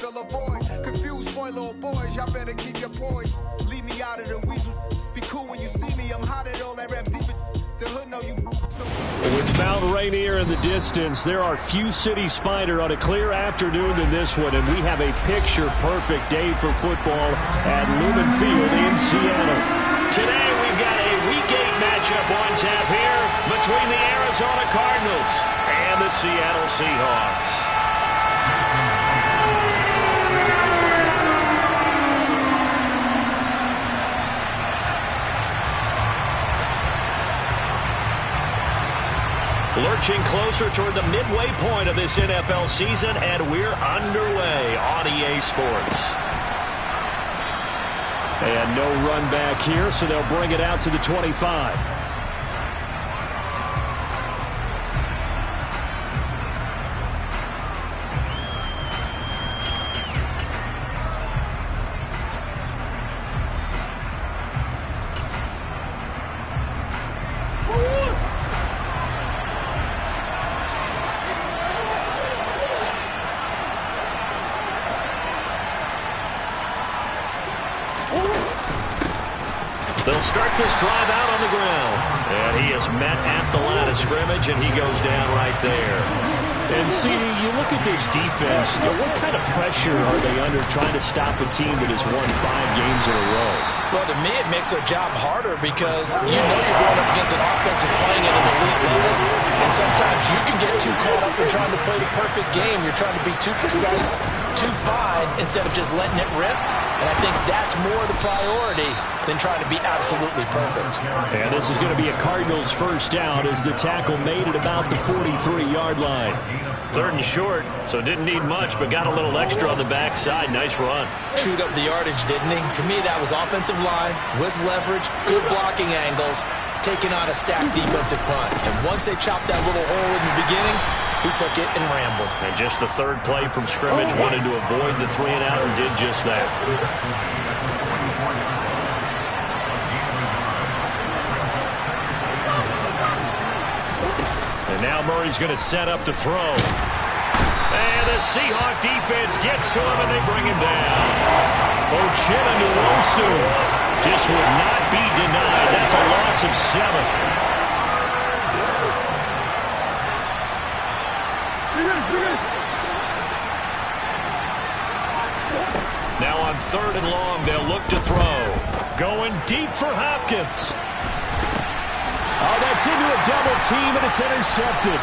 fill a void. Confused boy, little boys, y'all better keep your poise. Leave me out of the weasel. Be cool when you see me. I'm hot at all that rap deep. The hood know you. With Mount Rainier in the distance, there are few cities finer on a clear afternoon than this one, and we have a picture-perfect day for football at Lumen Field in Seattle. Today we've got a Week 8 matchup on tap here between the Arizona Cardinals and the Seattle Seahawks. Lurching closer toward the midway point of this NFL season, and we're underway on EA Sports. And no run back here, so they'll bring it out to the 25. They'll start this drive out on the ground. And he is met at the line of scrimmage, and he goes down right there. And, CD, you look at this defense, what kind of pressure are they under trying to stop a team that has won 5 games in a row? Well, to me, it makes their job harder because you know you're going up against an offense that's playing at an elite level. And sometimes you can get too caught up in trying to play the perfect game. You're trying to be too precise, too fine, instead of just letting it rip. And I think that's more the priority than trying to be absolutely perfect. And this is going to be a Cardinals first down as the tackle made it about the 43-yard line. 3rd and short, so didn't need much, but got a little extra on the backside. Nice run. Chewed up the yardage, didn't he? To me, that was offensive line with leverage, good blocking angles, taking on a stacked defensive front. And once they chopped that little hole in the beginning, he took it and rambled. And just the 3rd play from scrimmage, wanted to avoid the 3-and-out and did just that. And now Murray's going to set up to throw. And the Seahawk defense gets to him, and they bring him down. Ochinowosu just would not be denied. That's a loss of 7. Now on 3rd and long, they'll look to throw. Going deep for Hopkins. Oh, that's into a double team, and it's intercepted.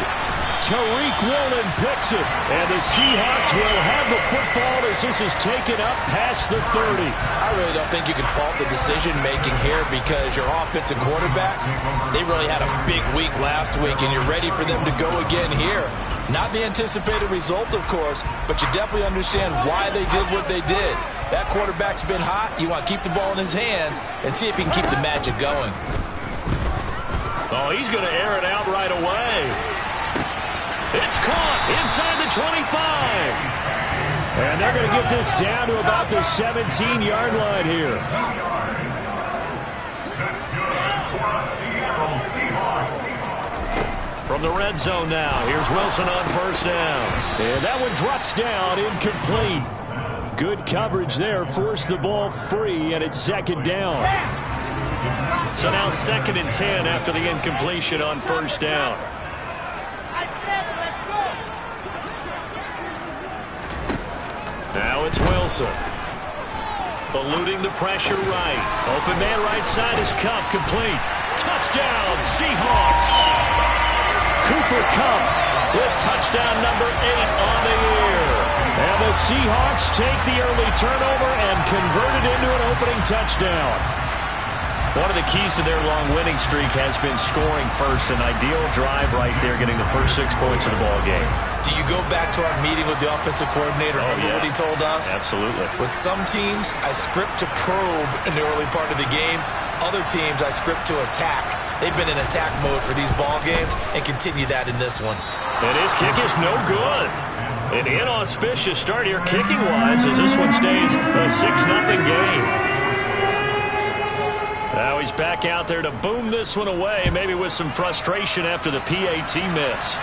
Tariq Woolen picks it, and the Seahawks will have the football as this is taken up past the 30. I really don't think you can fault the decision-making here because your offensive quarterback, they really had a big week last week, and you're ready for them to go again here. Not the anticipated result, of course, but you definitely understand why they did what they did. That quarterback's been hot. You want to keep the ball in his hands and see if he can keep the magic going. Oh, he's going to air it out right away. It's caught inside the 25. And they're going to get this down to about the 17-yard line here. From the red zone now, here's Wilson on 1st down. And that one drops down, incomplete. Good coverage there, forced the ball free, and it's 2nd down. So now 2nd and 10 after the incompletion on 1st down. Now it's Wilson. Eluding the pressure right. Open man right side is Kupp, complete. Touchdown, Seahawks. Cooper Kupp with touchdown number 8 on the year. And the Seahawks take the early turnover and convert it into an opening touchdown. One of the keys to their long winning streak has been scoring first. An ideal drive right there, getting the first 6 points of the ball game. Do you go back to our meeting with the offensive coordinator? Remember what he told us? Absolutely. With some teams, I script to probe in the early part of the game. Other teams, I script to attack. They've been in attack mode for these ball games and continue that in this one. And his kick is no good. An inauspicious start here kicking-wise as this one stays a 6-0 game. Now he's back out there to boom this one away, maybe with some frustration after the PAT miss.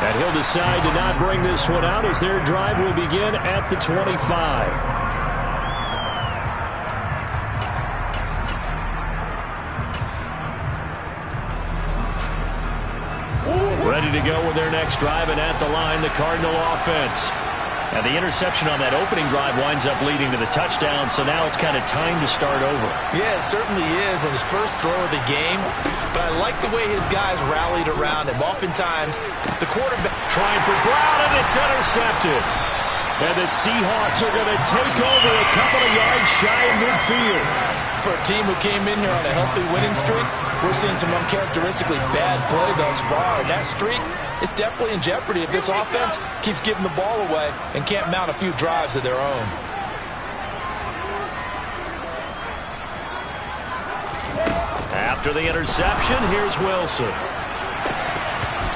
And he'll decide to not bring this one out as their drive will begin at the 25. Ready to go with their next drive, and at the line, the Cardinal offense. And the interception on that opening drive winds up leading to the touchdown, so now it's kind of time to start over. Yeah, it certainly is, and his first throw of the game. But I like the way his guys rallied around him. Oftentimes, the quarterback trying for Brown, and it's intercepted. And the Seahawks are going to take over a couple of yards shy of midfield. For a team who came in here on a healthy winning streak, we're seeing some uncharacteristically bad play thus far. And that streak is definitely in jeopardy if this offense keeps giving the ball away and can't mount a few drives of their own. After the interception, here's Wilson.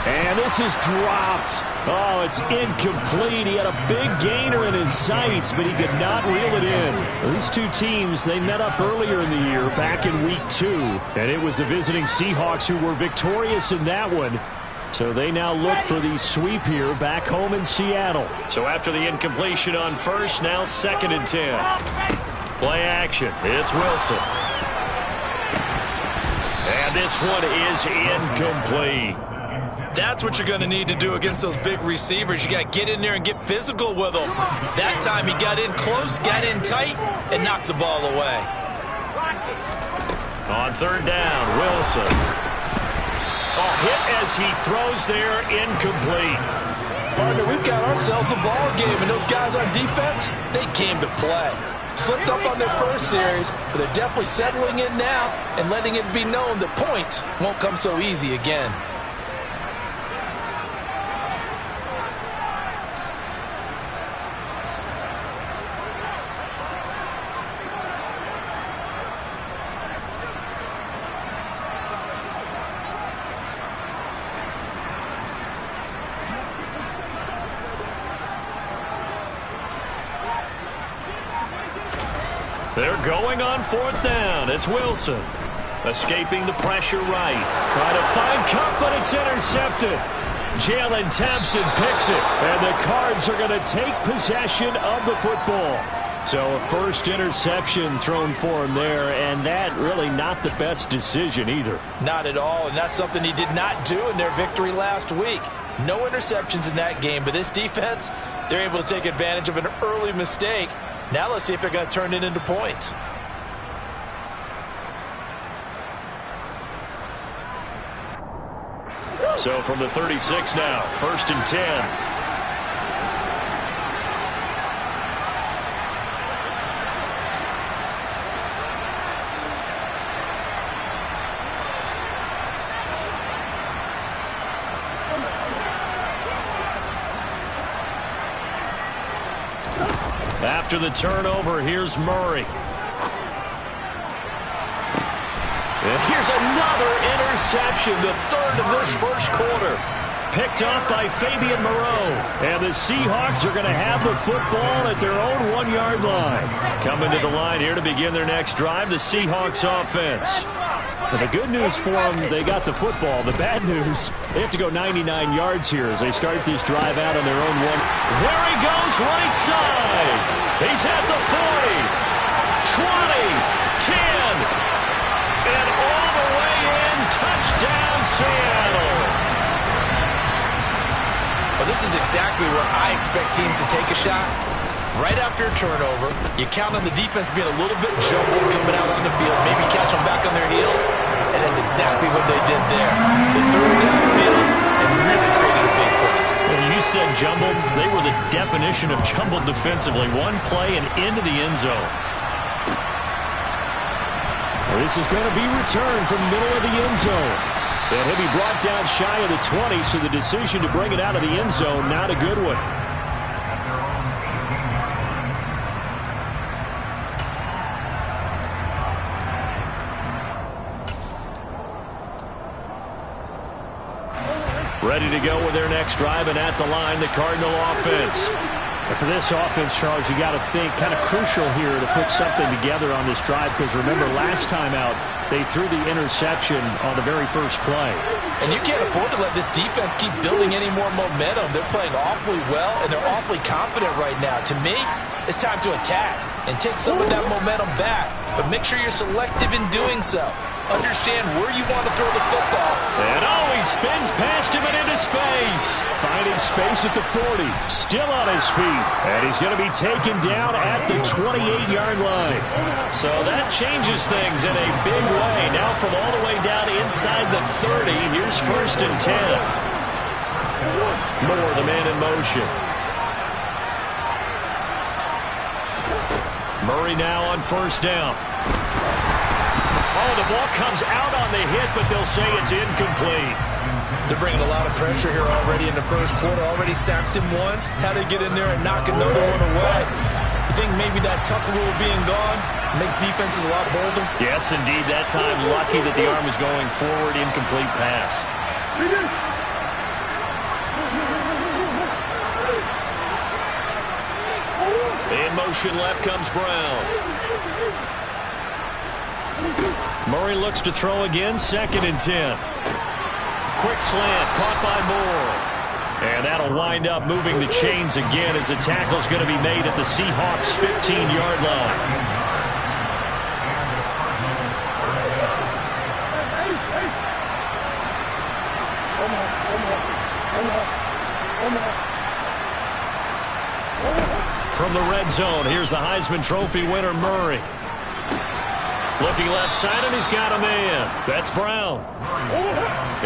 And this is dropped. Oh, it's incomplete. He had a big gainer in his sights, but he could not reel it in. These two teams, they met up earlier in the year, back in week 2. And it was the visiting Seahawks who were victorious in that one. So they now look for the sweep here back home in Seattle. So after the incompletion on first, now 2nd and 10. Play action. It's Wilson. And this one is incomplete. That's what you're going to need to do against those big receivers. You got to get in there and get physical with them. That time he got in close, got in tight, and knocked the ball away. On 3rd down, Wilson. Oh, hit as he throws there, incomplete. Partner, we've got ourselves a ball game, and those guys on defense, they came to play. Slipped up on their first series, but they're definitely settling in now and letting it be known that points won't come so easy again. They're going on 4th down. It's Wilson. Escaping the pressure right. Trying to find Cup, but it's intercepted. Jalen Thompson picks it. And the Cards are going to take possession of the football. So a first interception thrown for him there, and that really not the best decision either. Not at all, and that's something he did not do in their victory last week. No interceptions in that game, but this defense, they're able to take advantage of an early mistake. Now let's see if they're going to turn it into points. So from the 36 now, 1st and 10. After the turnover, here's Murray. And here's another interception, the 3rd of this first quarter. Picked up by Fabian Moreau. And the Seahawks are going to have the football at their own 1-yard line. Coming to the line here to begin their next drive, the Seahawks offense. But the good news for them, they got the football. The bad news, they have to go 99 yards here as they start this drive out on their own 1. There he goes, right side. He's at the 40, 20, 10. And all the way in, touchdown Seattle. Well, this is exactly where I expect teams to take a shot. Right after a turnover, you count on the defense being a little bit jumbled coming out on the field, maybe catch them back on their heels, and that's exactly what they did there. They threw it down the field and really created a big play. Well, you said jumbled. They were the definition of jumbled defensively. One play and into the end zone. This is going to be returned from the middle of the end zone. And he'll be brought down shy of the 20, so the decision to bring it out of the end zone, not a good one. Ready to go with their next drive, and at the line, the Cardinal offense. And for this offense, Charles, you got to think kind of crucial here to put something together on this drive, because remember last time out they threw the interception on the very first play. And you can't afford to let this defense keep building any more momentum. They're playing awfully well, and they're awfully confident right now. To me, it's time to attack and take some of that momentum back, but make sure you're selective in doing so. Understand where you want to throw the football. And he spins past him and into space. Finding space at the 40. Still on his feet. And he's going to be taken down at the 28-yard line. So that changes things in a big way. Now from all the way down inside the 30, here's 1st and 10. Moore, the man in motion. Murray now on 1st down. Oh, the ball comes out on the hit, but they'll say it's incomplete. They're bringing a lot of pressure here already in the first quarter. Already sacked him once. Had to get in there and knock another one away. You think maybe that Tucker rule being gone makes defenses a lot bolder? Yes, indeed. That time, lucky that the arm was going forward. Incomplete pass. In motion left comes Brown. Murray looks to throw again, 2nd and 10. Quick slant, caught by Moore. And that'll wind up moving the chains again as the tackle's going to be made at the Seahawks' 15-yard line. From the red zone, here's the Heisman Trophy winner, Murray. Looking left side, and he's got a man. That's Brown.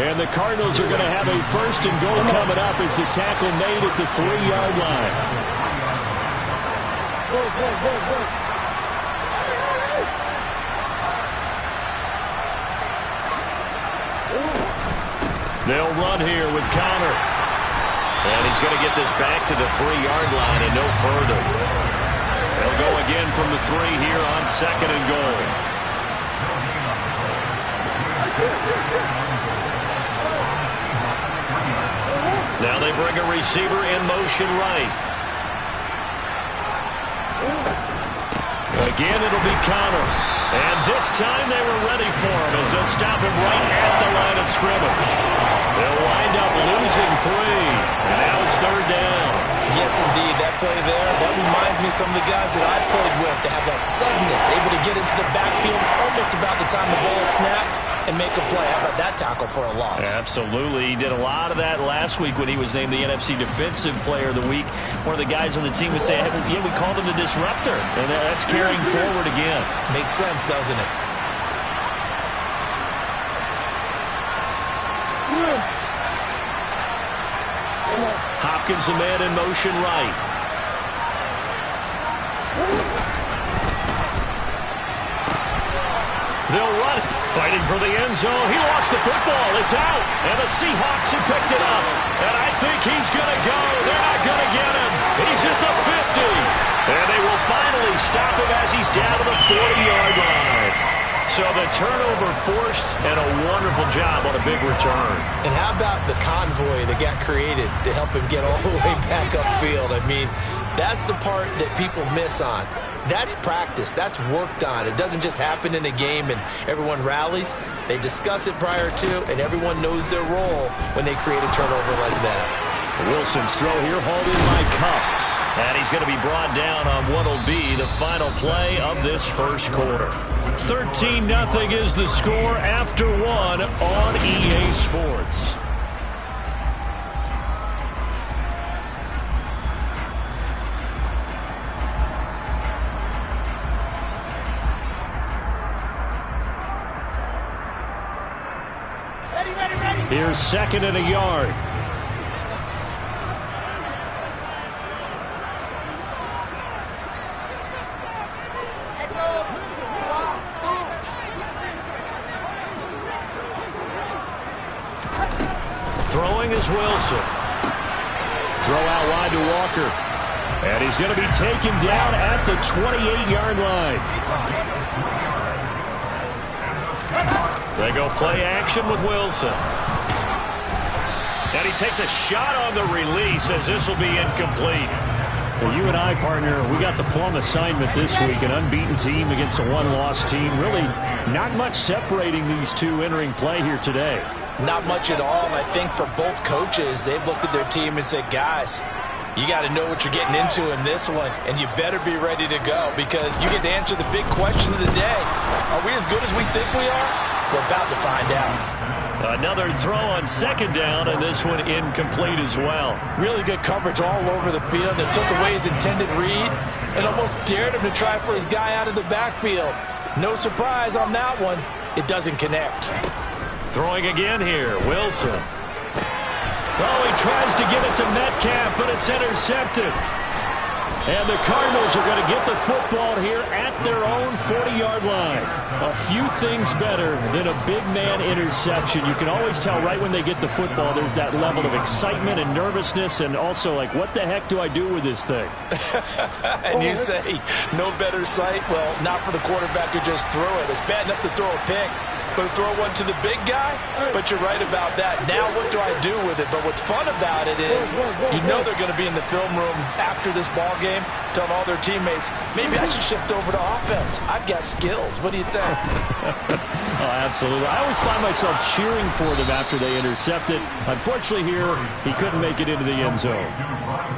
And the Cardinals are going to have a 1st and goal coming up as the tackle made at the 3-yard line. They'll run here with Connor. And he's going to get this back to the 3-yard line and no further. They'll go again from the 3 here on 2nd and goal. Now they bring a receiver in motion right. Again, it'll be Connor. And this time they were ready for him as they'll stop him right at the line of scrimmage. They'll wind up losing 3. And now it's 3rd down. Yes, indeed. That play there, that reminds me of some of the guys that I played with that have that suddenness, able to get into the backfield almost about the time the ball snapped and make a play. How about that tackle for a loss? Absolutely. He did a lot of that last week when he was named the NFC Defensive Player of the Week. One of the guys on the team would say, hey, yeah, we called him the disruptor. And that's carrying forward again. Makes sense, doesn't it? Hopkins, the man in motion right. They'll run it. Fighting for the end zone. He lost the football. It's out. And the Seahawks have picked it up. And I think he's going to go. They're not going to get him. He's at the 50. And they will finally stop him as he's down to the 40-yard line. So the turnover forced, and a wonderful job on a big return. And how about the convoy that got created to help him get all the way back upfield? I mean, that's the part that people miss on. That's practice. That's worked on. It doesn't just happen in a game and everyone rallies. They discuss it prior to, and everyone knows their role when they create a turnover like that. Wilson's throw here hauled in by Cup. And he's going to be brought down on what will be the final play of this first quarter. 13-0 is the score after 1 on EA Sports. Here's 2nd and a yard. Throwing is Wilson. Throw out wide to Walker. And he's going to be taken down at the 28-yard line. They go play action with Wilson. And he takes a shot on the release as this will be incomplete. Well, you and I, partner, we got the plum assignment this week. An unbeaten team against a one-loss team. Really not much separating these two entering play here today. Not much at all. And I think for both coaches, they've looked at their team and said, guys, you got to know what you're getting into in this one, and you better be ready to go because you get to answer the big question of the day. Are we as good as we think we are? We're about to find out. Another throw on second down, and this one incomplete as well. Really good coverage all over the field. It took away his intended read and almost dared him to try for his guy out of the backfield. No surprise on that one. It doesn't connect. Throwing again here, Wilson. Oh, he tries to give it to Metcalf, but it's intercepted. And the Cardinals are going to get the football here at their own 40-yard line. A few things better than a big man interception. You can always tell right when they get the football, there's that level of excitement and nervousness, and also like, what the heck do I do with this thing? And you say, no better sight? Well, not for the quarterback who just threw it. It's bad enough to throw a pick, but throw one to the big guy? But you're right about that. Now what do I do with it? But what's fun about it is you know they're going to be in the film room after this ball game telling all their teammates, maybe I should shift over to offense. I've got skills. What do you think? Oh, absolutely. I always find myself cheering for them after they intercept it. Unfortunately here, he couldn't make it into the end zone.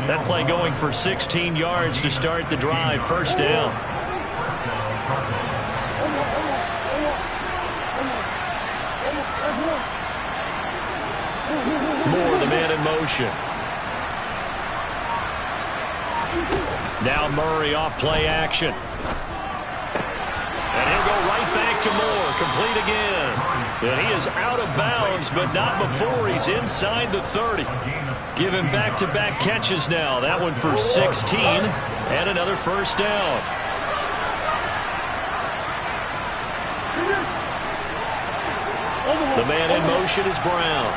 That play going for 16 yards to start the drive. First down. Moore, the man in motion. Now Murray off play action. And he'll go right back to Moore. Complete again. And he is out of bounds, but not before he's inside the 30. Give him back-to-back catches now. That one for 16 and another first down. The man in motion is Brown.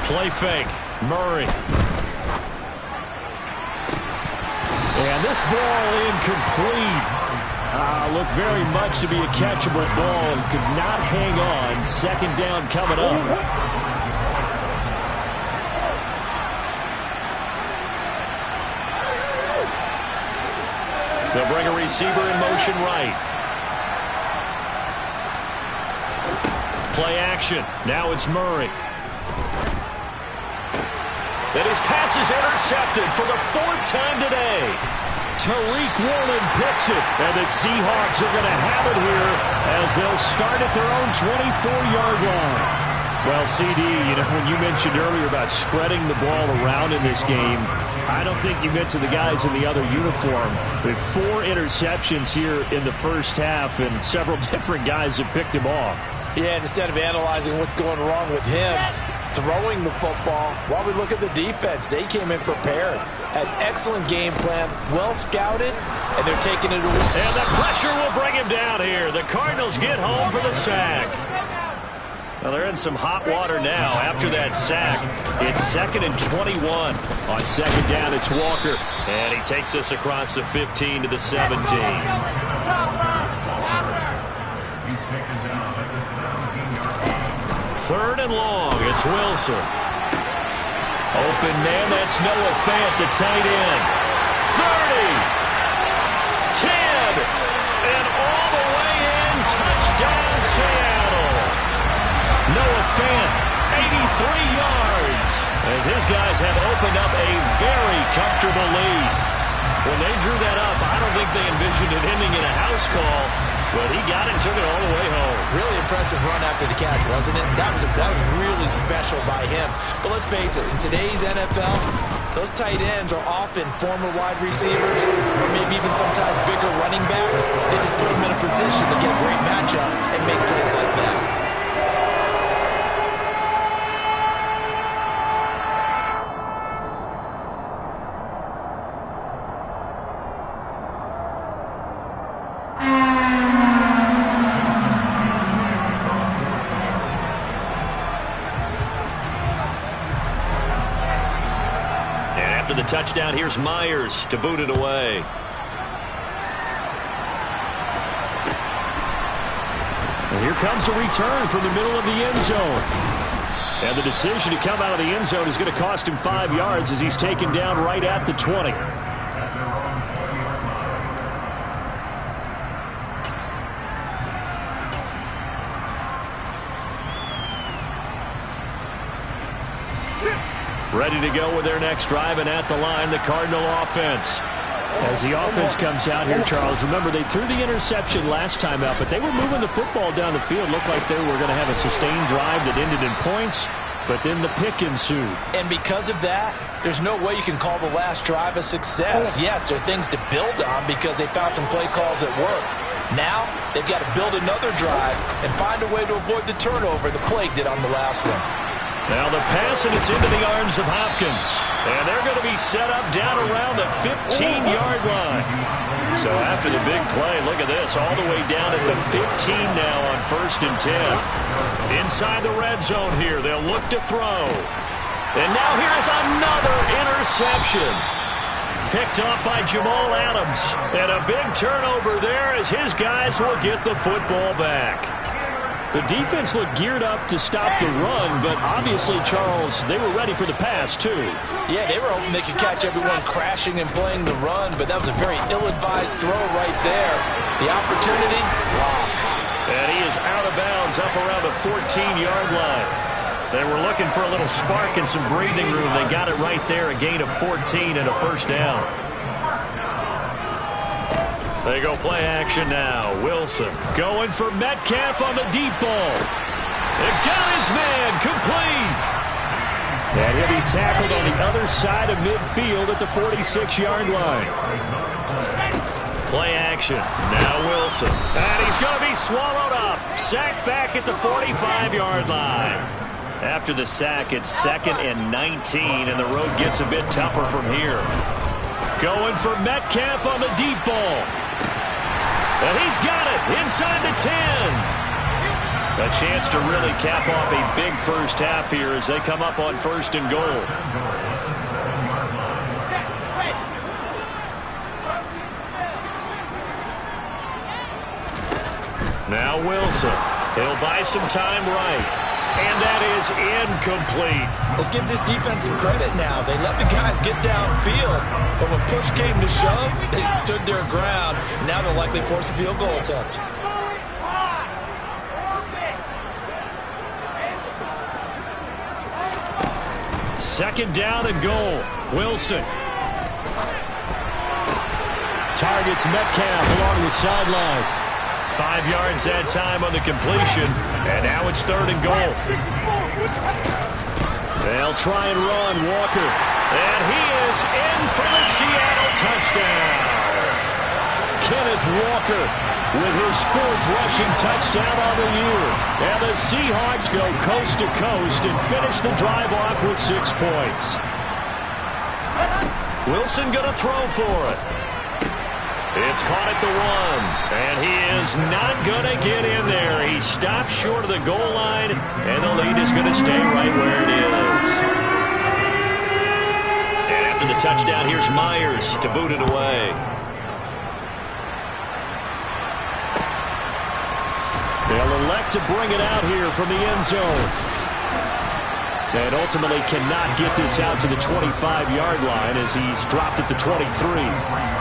Play fake. Murray. And this ball incomplete. Looked very much to be a catchable ball and could not hang on. Second down coming up. They'll bring a receiver in motion right. Play action. Now it's Murray. And his pass is intercepted for the fourth time today. Tariq Woolen picks it. And the Seahawks are going to have it here as they'll start at their own 24-yard line. Well, CD, you know, when you mentioned earlier about spreading the ball around in this game, I don't think you mentioned the guys in the other uniform. With 4 interceptions here in the first half, and several different guys have picked him off. Yeah, and instead of analyzing what's going wrong with him, throwing the football, while we look at the defense, they came in prepared. Had excellent game plan, well scouted, and they're taking it away. And the pressure will bring him down here. The Cardinals get home for the sack. Well, they're in some hot water now after that sack. It's 2nd and 21. On second down, it's Walker. And he takes us across the 15 to the 17. Third and long, it's Wilson. Open man, that's Noah Fant, the tight end. 30, 10, and all the way in, touchdown Seattle. Noah Fant, 83 yards, as his guys have opened up a very comfortable lead. When they drew that up, I don't think they envisioned it ending in a house call, but he got it and took it all the way home. Really impressive run after the catch, wasn't it? That was really special by him. But let's face it, in today's NFL, those tight ends are often former wide receivers or maybe even sometimes bigger running backs. They just put them in a position to get a great matchup and make plays like that. After the touchdown, here's Myers to boot it away. And here comes a return from the middle of the end zone. And the decision to come out of the end zone is going to cost him 5 yards as he's taken down right at the 20. Ready to go with their next drive, and at the line, the Cardinal offense. As the offense comes out here, Charles, remember they threw the interception last time out, but they were moving the football down the field. Looked like they were going to have a sustained drive that ended in points, but then the pick ensued. And because of that, there's no way you can call the last drive a success. Yes, there are things to build on because they found some play calls that work. Now, they've got to build another drive and find a way to avoid the turnover the Plague did on the last one. Now the pass, and it's into the arms of Hopkins. And they're going to be set up down around the 15-yard line. So after the big play, look at this, all the way down at the 15 now on 1st and 10. Inside the red zone here, they'll look to throw. And now here's another interception. Picked off by Jamal Adams. And a big turnover there as his guys will get the football back. The defense looked geared up to stop the run, but obviously, Charles, they were ready for the pass, too. Yeah, they were hoping they could catch everyone crashing and playing the run, but that was a very ill-advised throw right there. The opportunity, lost. And he is out of bounds up around the 14-yard line. They were looking for a little spark and some breathing room. They got it right there, a gain of 14 and a first down. They go play action now. Wilson going for Metcalf on the deep ball. It got his man complete. And he'll be tackled on the other side of midfield at the 46-yard line. Play action. Now Wilson. And he's going to be swallowed up. Sacked back at the 45-yard line. After the sack, it's 2nd and 19, and the road gets a bit tougher from here. Going for Metcalf on the deep ball. And he's got it inside the 10. A chance to really cap off a big first half here as they come up on 1st and goal. Now Wilson. He'll buy some time right. And that is incomplete. Let's give this defense some credit now. They let the guys get downfield, but when push came to shove, they stood their ground. Now they'll likely force a field goal attempt. Second down and goal. Wilson. Targets Metcalf along the sideline. 5 yards that time on the completion. And now it's 3rd and goal. They'll try and run Walker. And he is in for the Seattle touchdown. Kenneth Walker with his 4th rushing touchdown on the year. And the Seahawks go coast to coast and finish the drive off with 6 points. Wilson going to throw for it. It's caught at the 1, and he is not going to get in there. He stops short of the goal line, and the lead is going to stay right where it is. And after the touchdown, here's Myers to boot it away. They'll elect to bring it out here from the end zone. And ultimately cannot get this out to the 25-yard line as he's dropped at the 23.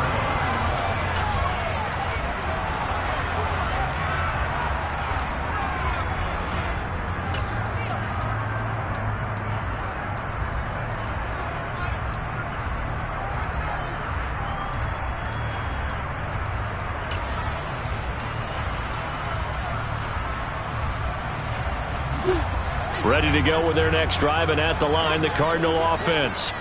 Ready to go with their next drive, and at the line, the Cardinal offense.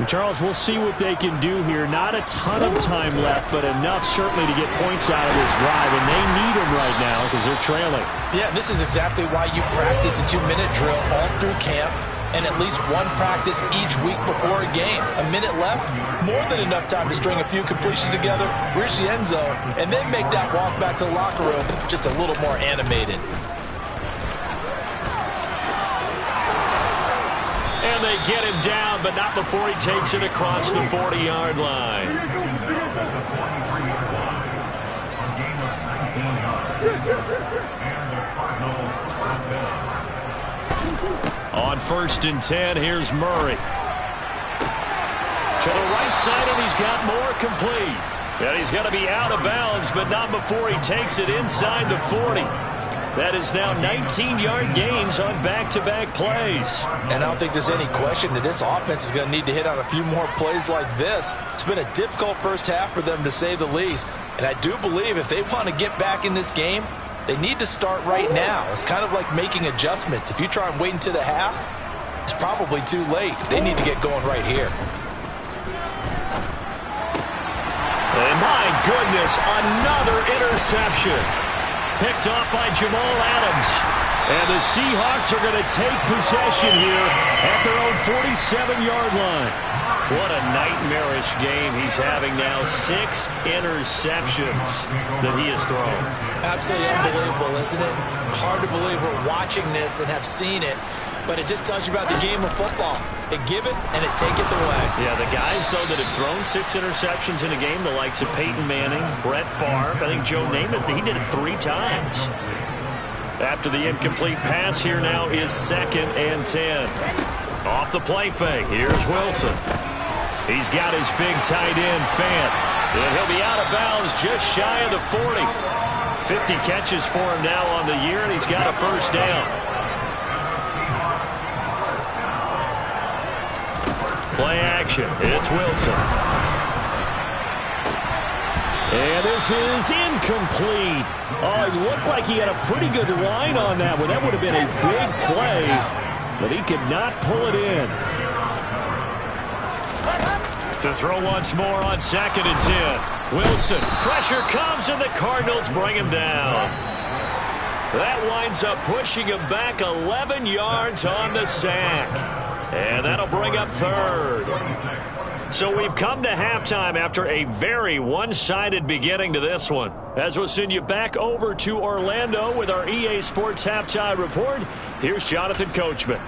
And Charles, we'll see what they can do here. Not a ton of time left, but enough certainly to get points out of this drive, and they need them right now because they're trailing. Yeah, this is exactly why you practice a 2-minute drill all through camp and at least one practice each week before a game. A minute left, more than enough time to string a few completions together, reach the end zone, and then make that walk back to the locker room just a little more animated. And they get him down, but not before he takes it across the 40-yard line. On 1st and 10, here's Murray. To the right side, and he's got more complete. And he's going to be out of bounds, but not before he takes it inside the 40. That is now 19-yard gains on back-to-back plays. And I don't think there's any question that this offense is going to need to hit on a few more plays like this. It's been a difficult first half for them, to say the least. And I do believe if they want to get back in this game, they need to start right now. It's kind of like making adjustments. If you try and wait until the half, it's probably too late. They need to get going right here. And my goodness, another interception. Picked off by Jamal Adams. And the Seahawks are going to take possession here at their own 47-yard line. What a nightmarish game he's having now. 6 interceptions that he has thrown. Absolutely unbelievable, isn't it? Hard to believe we're watching this and have seen it. But it just tells you about the game of football. They give it and it taketh away. Yeah, the guys, though, that have thrown 6 interceptions in a game, the likes of Peyton Manning, Brett Favre, I think Joe Namath, he did it 3 times. After the incomplete pass, here now is 2nd and 10. Off the play fake, here's Wilson. He's got his big tight end, Fant. And he'll be out of bounds just shy of the 40. 50 catches for him now on the year, and he's got a first down. Play action. It's Wilson. And this is incomplete. Oh, it looked like he had a pretty good line on that one. That would have been a big play, but he could not pull it in. To throw once more on 2nd and 10. Wilson. Pressure comes, and the Cardinals bring him down. That winds up pushing him back 11 yards on the sack. And that'll bring up 3rd. So we've come to halftime after a very one-sided beginning to this one. As we'll send you back over to Orlando with our EA Sports Halftime Report, here's Jonathan Coachman.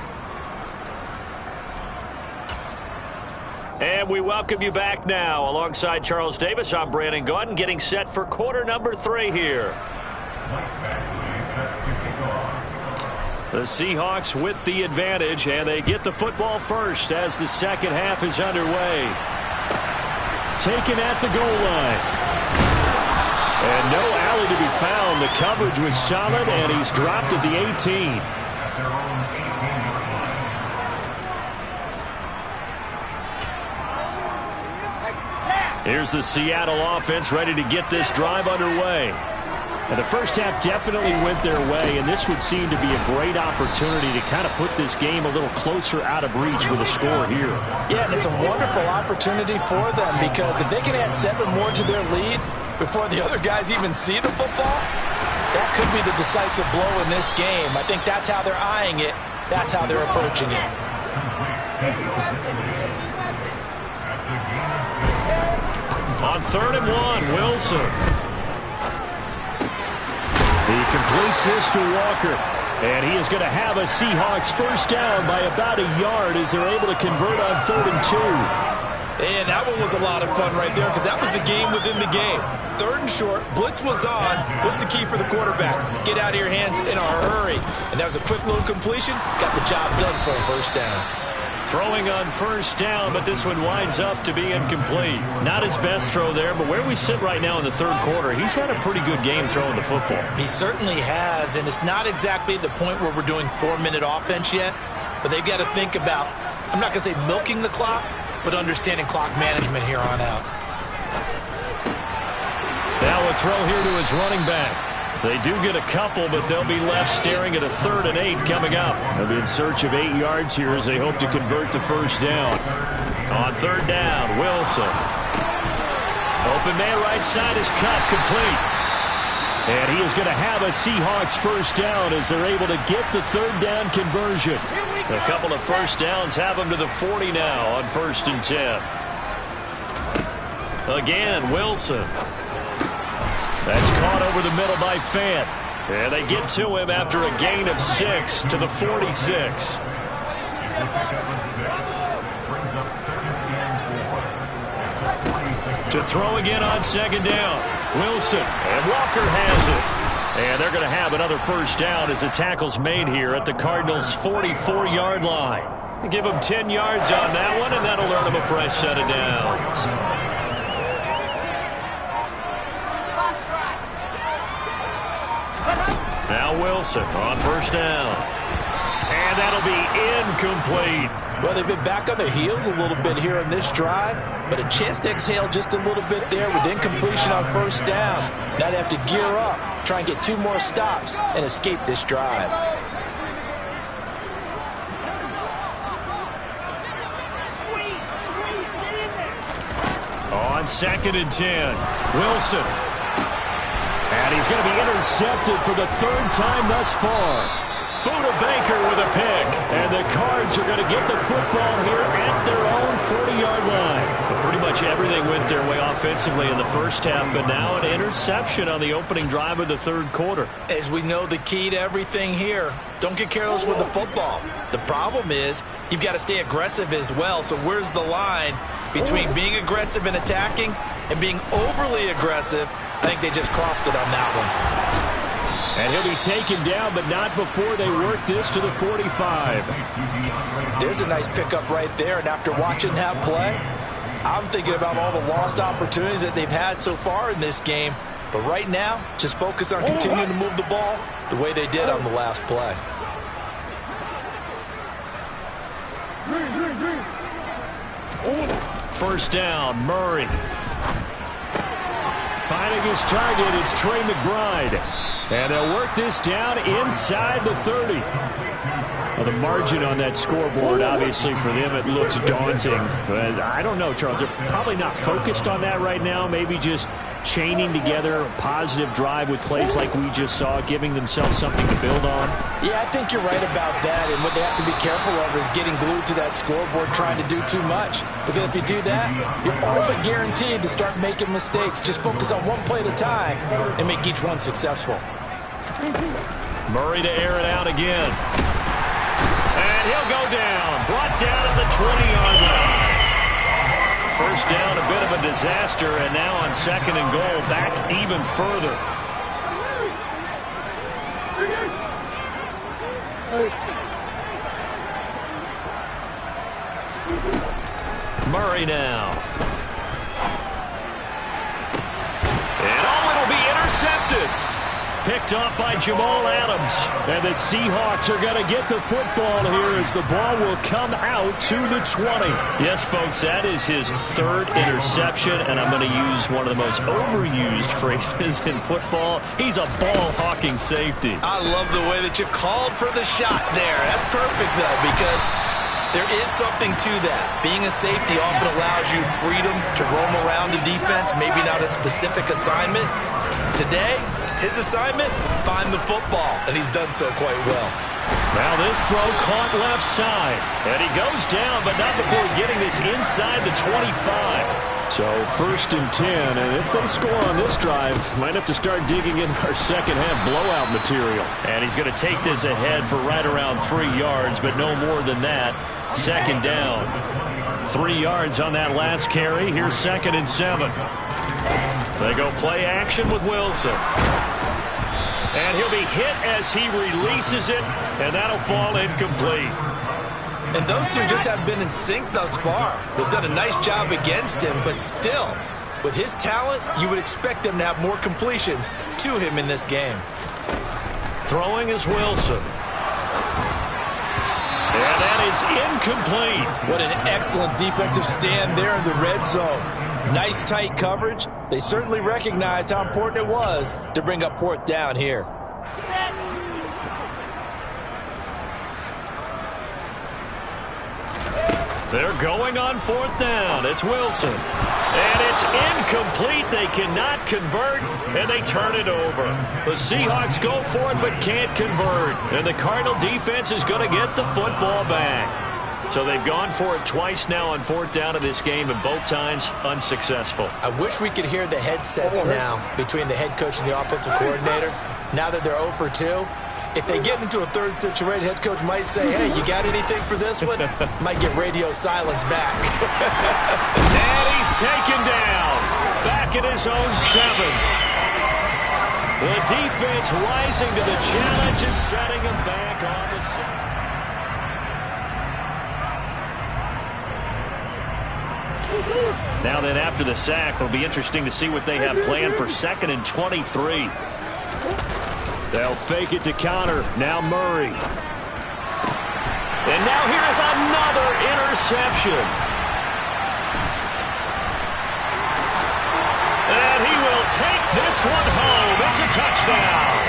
And we welcome you back now. Alongside Charles Davis, I'm Brandon Gaudin, getting set for quarter number 3 here. The Seahawks with the advantage, and they get the football first as the second half is underway. Taken at the goal line. And no alley to be found. The coverage was solid, and he's dropped at the 18. Here's the Seattle offense ready to get this drive underway. And the first half definitely went their way, and this would seem to be a great opportunity to kind of put this game a little closer out of reach with a score here. Yeah, and it's a wonderful opportunity for them, because if they can add 7 more to their lead before the other guys even see the football, that could be the decisive blow in this game. I think that's how they're eyeing it. That's how they're approaching it. On 3rd and 1, Wilson. He completes this to Walker. And he is going to have a Seahawks first down by about a yard as they're able to convert on 3rd and 2. And that one was a lot of fun right there, because that was the game within the game. 3rd and short, blitz was on. What's the key for the quarterback? Get out of your hands in a hurry. And that was a quick little completion. Got the job done for a first down. Throwing on first down, but this one winds up to be incomplete. Not his best throw there, but where we sit right now in the 3rd quarter, he's had a pretty good game throwing the football. He certainly has, and it's not exactly the point where we're doing 4-minute offense yet, but they've got to think about, I'm not going to say milking the clock, but understanding clock management here on out. Now a throw here to his running back. They do get a couple, but they'll be left staring at a 3rd and 8 coming up. They'll be in search of 8 yards here as they hope to convert the first down. On 3rd down, Wilson. Open man right side is cut, complete. And he is going to have a Seahawks first down as they're able to get the 3rd down conversion. A couple of first downs have them to the 40 now on 1st and 10. Again, Wilson. That's caught over the middle by Fant. And they get to him after a gain of 6 to the 46. To throw again on 2nd down. Wilson, and Walker has it. And they're going to have another first down as the tackle's made here at the Cardinals' 44-yard line. Give them 10 yards on that one, and that'll earn them a fresh set of downs. Now Wilson on first down. And that'll be incomplete. Well, they've been back on their heels a little bit here in this drive, but a chance to exhale just a little bit there with incompletion on first down. Now they have to gear up, try and get 2 more stops, and escape this drive. On 2nd and 10, Wilson. And he's going to be intercepted for the 3rd time thus far. Buda Baker with a pick. And the Cards are going to get the football here at their own 40-yard line. But pretty much everything went their way offensively in the first half, but now an interception on the opening drive of the 3rd quarter. As we know, the key to everything here, don't get careless with the football. The problem is you've got to stay aggressive as well. So where's the line between being aggressive and attacking and being overly aggressive? I think they just crossed it on that one. And he'll be taken down, but not before they work this to the 45. There's a nice pickup right there, and after watching that play, I'm thinking about all the lost opportunities that they've had so far in this game. But right now, just focus on continuing to move the ball the way they did on the last play. First down, Murray. Finding his target, it's Trey McBride. And they'll work this down inside the 30. Well, the margin on that scoreboard, obviously, for them, it looks daunting. But I don't know, Charles. They're probably not focused on that right now. Maybe just chaining together a positive drive with plays like we just saw, giving themselves something to build on. Yeah, I think you're right about that. And what they have to be careful of is getting glued to that scoreboard trying to do too much. Because if you do that, you're all but guaranteed to start making mistakes. Just focus on one play at a time and make each one successful. Murray to air it out again. And he'll go down. Brought down at the 20-yard line. First down, a bit of a disaster, and now on 2nd and goal, back even further. Murray now. And it'll be intercepted. Picked off by Jamal Adams. And the Seahawks are going to get the football here as the ball will come out to the 20. Yes, folks, that is his 3rd interception, and I'm going to use one of the most overused phrases in football. He's a ball-hawking safety. I love the way that you called for the shot there. That's perfect, though, because there is something to that. Being a safety often allows you freedom to roam around the defense, maybe not a specific assignment. Today, his assignment, find the football, and he's done so quite well. Now this throw caught left side, and he goes down, but not before getting this inside the 25. So 1st and 10, and if they score on this drive, might have to start digging in our second half blowout material. And he's going to take this ahead for right around 3 yards, but no more than that. 2nd down. 3 yards on that last carry. Here's 2nd and 7. They go play action with Wilson. And he'll be hit as he releases it, and that'll fall incomplete. And those two just haven't been in sync thus far. They've done a nice job against him, but still, with his talent, you would expect them to have more completions to him in this game. Throwing is Wilson. And that is incomplete. What an excellent defensive stand there in the red zone. Nice tight coverage. They certainly recognized how important it was to bring up 4th down here. They're going on 4th down. It's Wilson. And it's incomplete. They cannot convert, and they turn it over. The Seahawks go for it but can't convert. And the Cardinal defense is going to get the football back. So they've gone for it twice now on 4th down in this game, and both times unsuccessful. I wish we could hear the headsets now between the head coach and the offensive coordinator. Now that they're 0 for 2, if they get into a 3rd situation, head coach might say, hey, you got anything for this one? Might get radio silence back. And he's taken down. Back at his own 7. The defense rising to the challenge and setting him back on the side. Now then, after the sack, it'll be interesting to see what they have planned for 2nd and 23. They'll fake it to counter. Now Murray. And now here is another interception. And he will take this one home. It's a touchdown.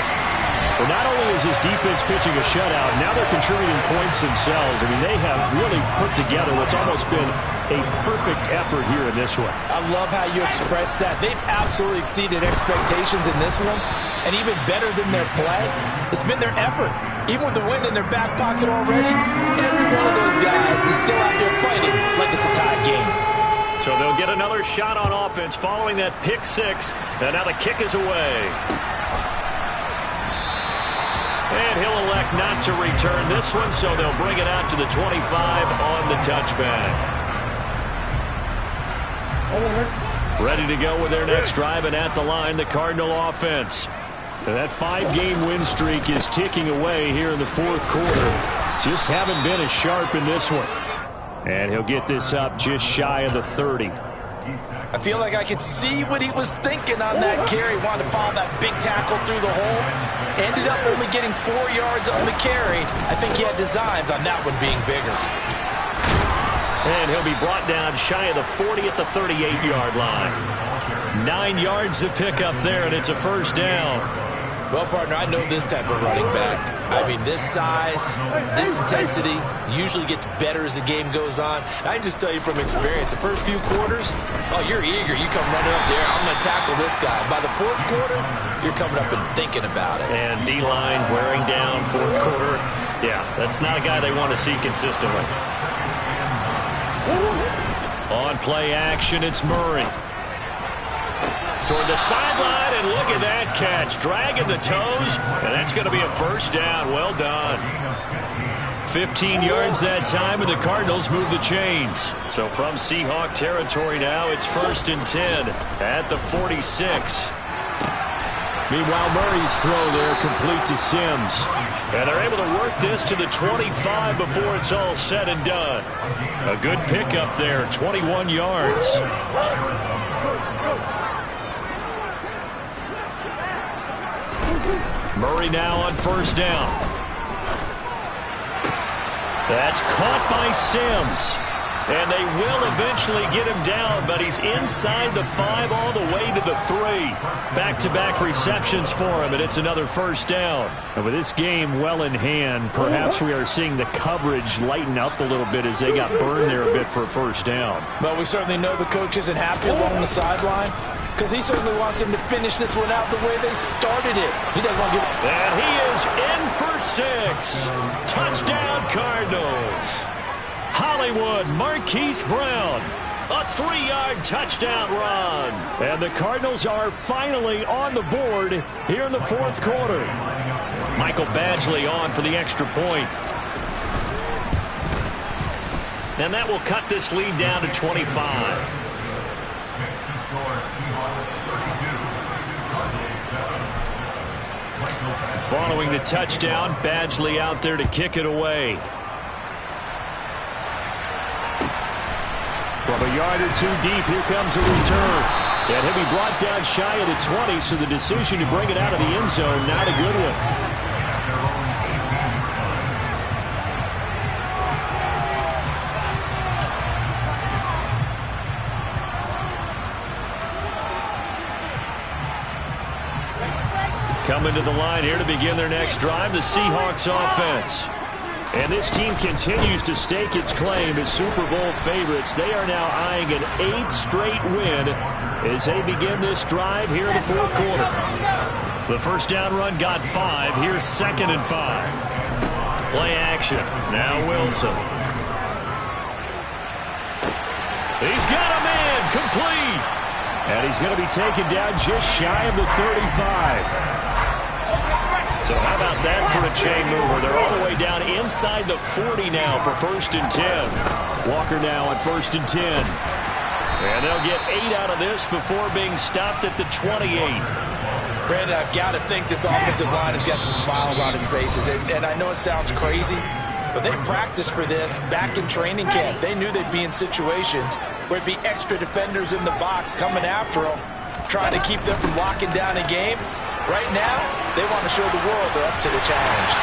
Well, not only is his defense pitching a shutout, now they're contributing points themselves. I mean, they have really put together what's almost been a perfect effort here in this one. I love how you express that. They've absolutely exceeded expectations in this one. And even better than their play, it's been their effort. Even with the win in their back pocket already, every one of those guys is still out there fighting like it's a tied game. So they'll get another shot on offense following that pick six. And now the kick is away. And he'll elect not to return this one, so they'll bring it out to the 25 on the touchback. Ready to go with their next drive, and at the line, the Cardinal offense. And that 5-game win streak is ticking away here in the 4th quarter. Just haven't been as sharp in this one. And he'll get this up just shy of the 30. I feel like I could see what he was thinking on that carry. Wanted to follow that big tackle through the hole. Ended up only getting 4 yards on the carry. I think he had designs on that one being bigger. And he'll be brought down shy of the 40 at the 38-yard line. 9 yards to pick up there, and it's a first down. Well, partner, I know this type of running back. I mean, this size, this intensity usually gets better as the game goes on. And I can just tell you from experience, the first few quarters, oh, you're eager. You come running up there, I'm going to tackle this guy. By the 4th quarter, you're coming up and thinking about it. And D-line wearing down 4th quarter. Yeah, that's not a guy they want to see consistently. On play action, it's Murray. Toward the sideline, and look at that catch. Dragging the toes, and that's going to be a first down. Well done. 15 yards that time, and the Cardinals move the chains. So from Seahawk territory now, it's 1st and 10 at the 46. Meanwhile, Murray's throw there complete to Sims. And they're able to work this to the 25 before it's all said and done. A good pickup there, 21 yards. Murray now on first down. That's caught by Sims. And they will eventually get him down, but he's inside the 5 all the way to the 3. Back-to-back receptions for him, and it's another first down. And with this game well in hand, perhaps we are seeing the coverage lighten up a little bit as they got burned there a bit for a first down. Well, we certainly know the coach isn't happy along the sideline, because he certainly wants them to finish this one out the way they started it. He doesn't want to give it. And he is in for 6. Touchdown, Cardinals. Hollywood, Marquise Brown, a 3-yard touchdown run. And the Cardinals are finally on the board here in the 4th quarter. Michael Badgley on for the extra point. And that will cut this lead down to 25. Following the touchdown, Badgley out there to kick it away. From a yard or 2 deep, here comes a return. And he'll be brought down shy of the 20, so the decision to bring it out of the end zone, not a good one. Coming to the line here to begin their next drive, the Seahawks offense. And this team continues to stake its claim as Super Bowl favorites. They are now eyeing an 8th straight win as they begin this drive here in the 4th quarter. The first down run got 5. Here's 2nd and 5. Play action. Now Wilson. He's got a man complete. And he's going to be taken down just shy of the 35. So how about that for a chain mover? They're all the way down inside the 40 now for 1st and 10. Walker now on 1st and 10. And they'll get 8 out of this before being stopped at the 28. Brandon, I've got to think this offensive line has got some smiles on its faces. And I know it sounds crazy, but they practiced for this back in training camp. They knew they'd be in situations where it'd be extra defenders in the box coming after them, trying to keep them from locking down a game. Right now, they want to show the world they're up to the challenge.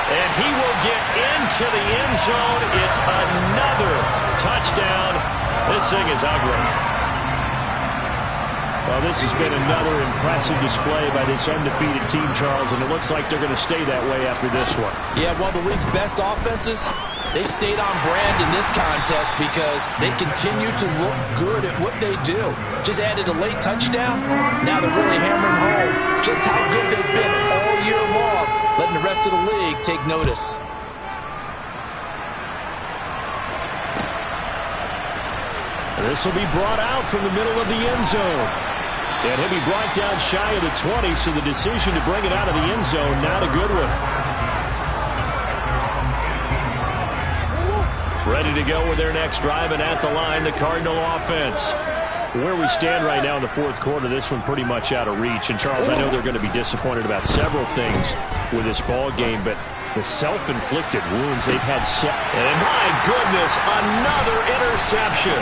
And he will get into the end zone. It's another touchdown. This thing is ugly. Well, this has been another impressive display by this undefeated team, Charles, and it looks like they're going to stay that way after this one. Yeah, one of the league's best offenses. They stayed on brand in this contest because they continue to look good at what they do. Just added a late touchdown. Now they're really hammering home just how good they've been all year long, letting the rest of the league take notice. This will be brought out from the middle of the end zone. And he'll be brought down shy of the 20, so the decision to bring it out of the end zone, not a good one. Ready to go with their next drive, and at the line, the Cardinal offense. Where we stand right now in the fourth quarter, this one pretty much out of reach. And, Charles, I know they're going to be disappointed about several things with this ball game, but the self-inflicted wounds they've had set. And, my goodness, another interception.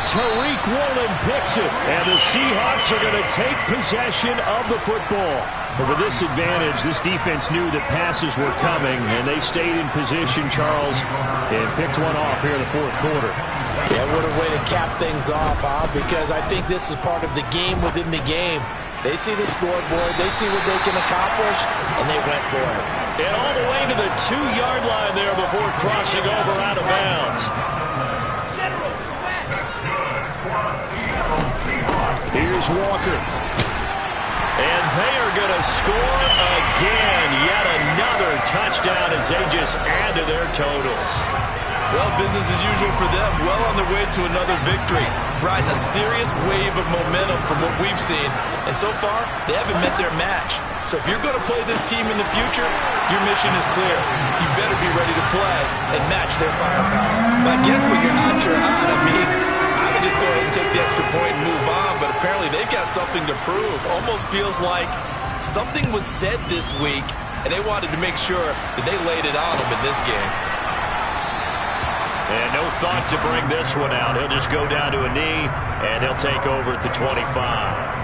Tariq Woolen picks it, and the Seahawks are going to take possession of the football. But with this advantage, this defense knew that passes were coming, and they stayed in position, Charles, and picked one off here in the fourth quarter. Yeah, what a way to cap things off, huh? Because I think this is part of the game within the game. They see the scoreboard, they see what they can accomplish, and they went for it. And all the way to the 2-yard line there before crossing over out of bounds. Here's Walker. And they are going to score again. Yet another touchdown as they just add to their totals. Well, business as usual for them. Well on their way to another victory. Riding a serious wave of momentum from what we've seen. And so far, they haven't met their match. So if you're going to play this team in the future, your mission is clear. You better be ready to play and match their firepower. But I guess when you're hot, you're hot. I mean, I would just go ahead and take the extra point and move on, but apparently they've got something to prove. Almost feels like something was said this week, and they wanted to make sure that they laid it on them in this game. And no thought to bring this one out. He'll just go down to a knee, and he'll take over at the 25.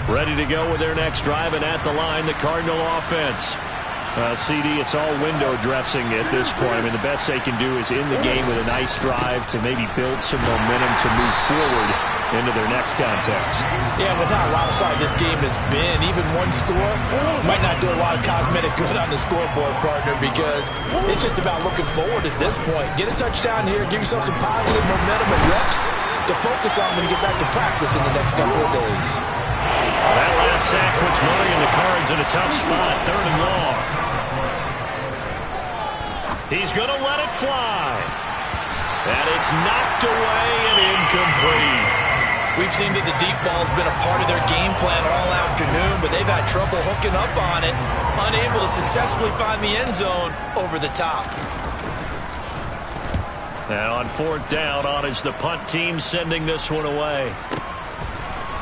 Ready to go with their next drive, and at the line, the Cardinal offense. CD, it's all window dressing at this point. I mean, the best they can do is in the game with a nice drive to maybe build some momentum to move forward into their next contest. Yeah, with how lopsided this game has been, even one score might not do a lot of cosmetic good on the scoreboard, partner, because it's just about looking forward at this point. Get a touchdown here, give yourself some positive momentum and reps to focus on when you get back to practice in the next couple of days. That last sack puts Murray and the Cards in a tough spot, 3rd and long. He's going to let it fly. And it's knocked away and incomplete. We've seen that the deep ball's been a part of their game plan all afternoon, but they've had trouble hooking up on it, unable to successfully find the end zone over the top. And on 4th down, on is the punt team sending this one away.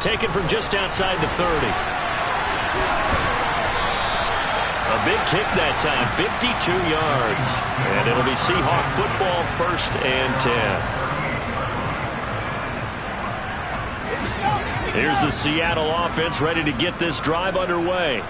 Taken from just outside the 30. A big kick that time, 52 yards. And it'll be Seahawk football, 1st and 10. Here's the Seattle offense ready to get this drive underway.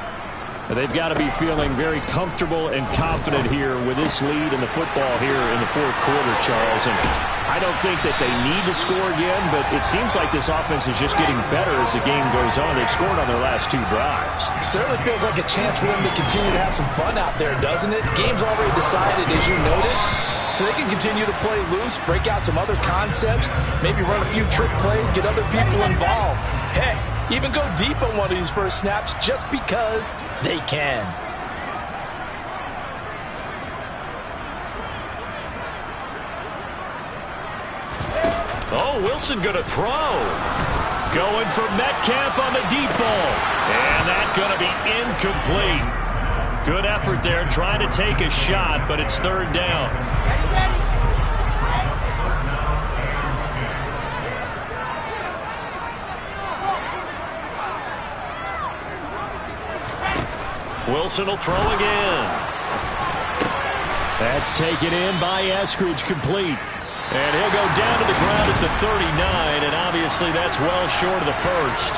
They've got to be feeling very comfortable and confident here with this lead in the football here in the 4th quarter, Charles. And I don't think that they need to score again, but it seems like this offense is just getting better as the game goes on. They've scored on their last 2 drives. It certainly feels like a chance for them to continue to have some fun out there, doesn't it? Game's already decided, as you noted. So they can continue to play loose, break out some other concepts, maybe run a few trick plays, get other people involved. Heck, even go deep on one of these first snaps just because they can. Oh, Wilson going to throw. Going for Metcalf on the deep ball. And that's going to be incomplete. Good effort there trying to take a shot, but it's third down. Wilson will throw again. That's taken in by Eskridge, complete. And he'll go down to the ground at the 39, and obviously that's well short of the first.